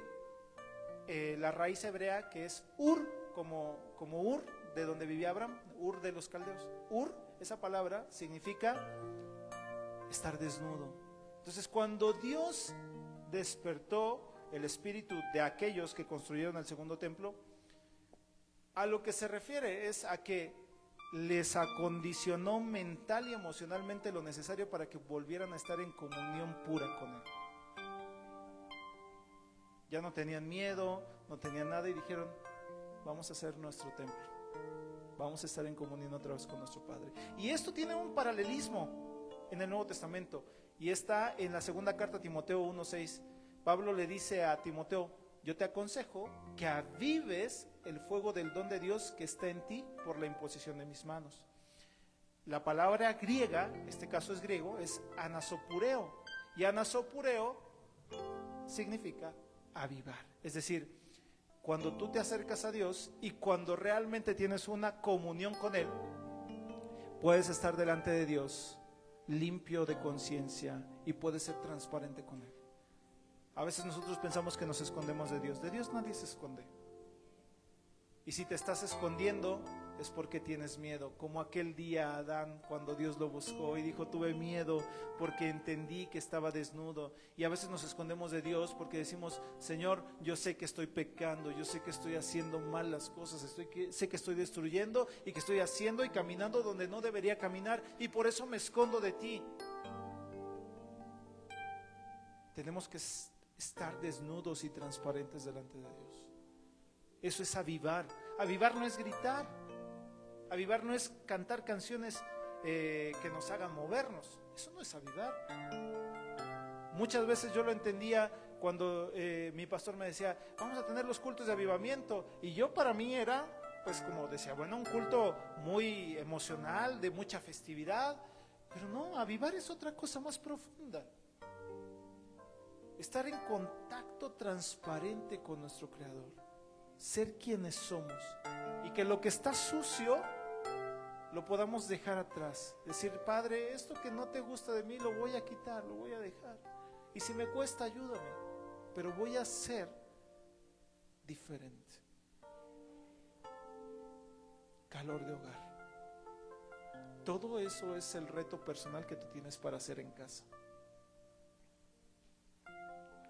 la raíz hebrea que es Ur, como Ur, de donde vivía Abraham, Ur de los caldeos. Ur, esa palabra significa estar desnudo. Entonces, cuando Dios despertó el espíritu de aquellos que construyeron el segundo templo, a lo que se refiere es a que les acondicionó mental y emocionalmente lo necesario para que volvieran a estar en comunión pura con Él. Ya no tenían miedo, no tenían nada y dijeron, vamos a hacer nuestro templo, vamos a estar en comunión otra vez con nuestro Padre. Y esto tiene un paralelismo en el Nuevo Testamento y está en la segunda carta a Timoteo 1:6. Pablo le dice a Timoteo, yo te aconsejo que avives el fuego del don de Dios que está en ti por la imposición de mis manos. La palabra griega, este caso es griego, es anasopureo. Y anasopureo significa avivar. Es decir, cuando tú te acercas a Dios y cuando realmente tienes una comunión con Él, puedes estar delante de Dios limpio de conciencia y puedes ser transparente con Él. A veces nosotros pensamos que nos escondemos de Dios. De Dios nadie se esconde. Y si te estás escondiendo es porque tienes miedo. Como aquel día Adán cuando Dios lo buscó y dijo, tuve miedo porque entendí que estaba desnudo. Y a veces nos escondemos de Dios porque decimos, Señor, yo sé que estoy pecando, yo sé que estoy haciendo mal las cosas, sé que estoy destruyendo y que estoy haciendo y caminando donde no debería caminar y por eso me escondo de ti. Tenemos que estar desnudos y transparentes delante de Dios. Eso es avivar. Avivar no es gritar. Avivar no es cantar canciones que nos hagan movernos. Eso no es avivar. Muchas veces yo lo entendía cuando mi pastor me decía, vamos a tener los cultos de avivamiento. Y yo para mí era, pues como decía, bueno, un culto muy emocional, de mucha festividad. Pero no, avivar es otra cosa más profunda. Estar en contacto transparente con nuestro Creador, ser quienes somos y que lo que está sucio lo podamos dejar atrás. Decir, Padre, esto que no te gusta de mí lo voy a quitar, lo voy a dejar. Y si me cuesta, ayúdame, pero voy a ser diferente. Calor de hogar. Todo eso es el reto personal que tú tienes para hacer en casa.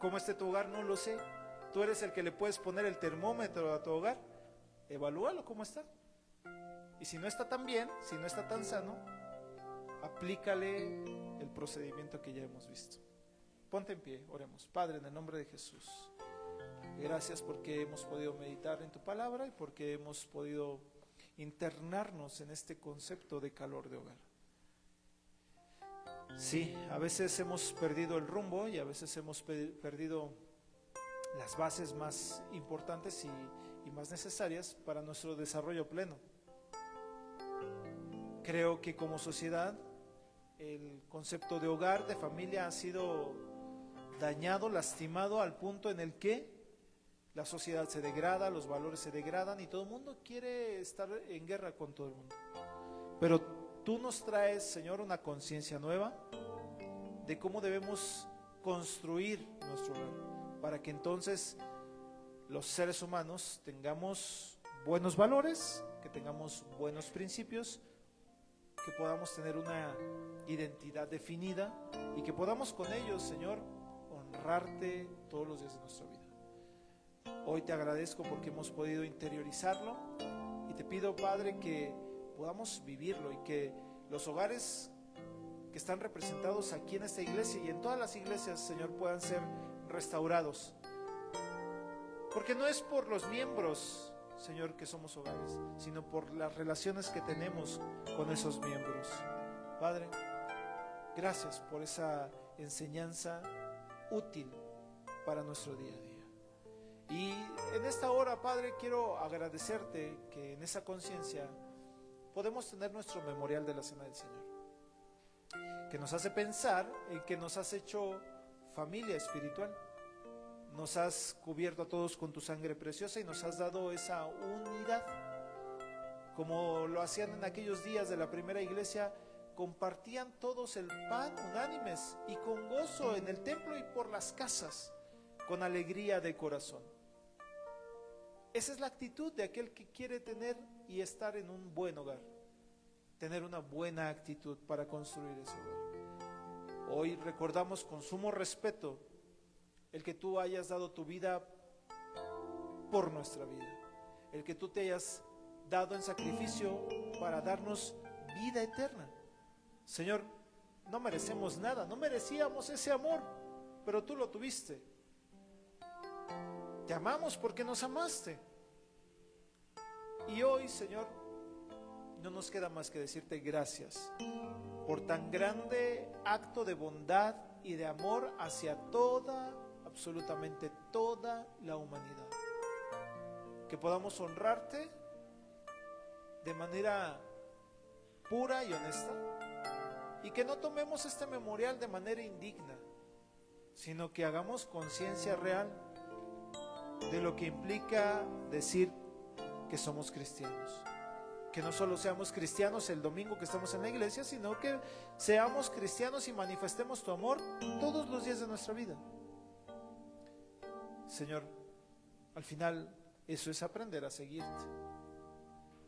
¿Cómo esté tu hogar? No lo sé. Tú eres el que le puedes poner el termómetro a tu hogar. Evalúalo cómo está. Y si no está tan bien, si no está tan sano, aplícale el procedimiento que ya hemos visto. Ponte en pie, oremos. Padre, en el nombre de Jesús, gracias porque hemos podido meditar en tu palabra y porque hemos podido internarnos en este concepto de calor de hogar. Sí, a veces hemos perdido el rumbo y a veces hemos perdido las bases más importantes y más necesarias para nuestro desarrollo pleno. Creo que como sociedad el concepto de hogar, de familia, ha sido dañado, lastimado al punto en el que la sociedad se degrada, los valores se degradan y todo el mundo quiere estar en guerra con todo el mundo. Pero tú nos traes, Señor, una conciencia nueva de cómo debemos construir nuestro hogar, para que entonces los seres humanos tengamos buenos valores, que tengamos buenos principios, que podamos tener una identidad definida y que podamos con ellos, Señor, honrarte todos los días de nuestra vida. Hoy te agradezco porque hemos podido interiorizarlo y te pido, Padre, que podamos vivirlo y que los hogares que están representados aquí en esta iglesia y en todas las iglesias, Señor, puedan ser restaurados. Porque no es por los miembros, Señor, que somos hogares, sino por las relaciones que tenemos con esos miembros. Padre, gracias por esa enseñanza útil para nuestro día a día. Y en esta hora, Padre, quiero agradecerte que en esa conciencia podemos tener nuestro memorial de la Cena del Señor, que nos hace pensar en que nos has hecho familia espiritual. Nos has cubierto a todos con tu sangre preciosa y nos has dado esa unidad. Como lo hacían en aquellos días de la primera iglesia, compartían todos el pan unánimes y con gozo en el templo y por las casas, con alegría de corazón. Esa es la actitud de aquel que quiere tener y estar en un buen hogar, tener una buena actitud para construir ese hogar. Hoy recordamos con sumo respeto el que tú hayas dado tu vida por nuestra vida, el que tú te hayas dado en sacrificio para darnos vida eterna. Señor, no merecemos nada, no merecíamos ese amor, pero tú lo tuviste. Te amamos porque nos amaste. Y hoy, Señor, no nos queda más que decirte gracias por tan grande acto de bondad y de amor hacia absolutamente toda la humanidad. Que podamos honrarte de manera pura y honesta y que no tomemos este memorial de manera indigna, sino que hagamos conciencia real de lo que implica decir que somos cristianos. Que no solo seamos cristianos el domingo que estamos en la iglesia, sino que seamos cristianos y manifestemos tu amor todos los días de nuestra vida. Señor, al final eso es aprender a seguirte.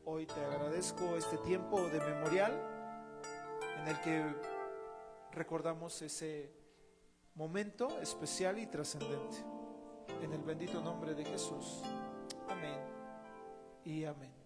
Hoy te agradezco este tiempo de memorial en el que recordamos ese momento especial y trascendente. En el bendito nombre de Jesús. Amén y amén.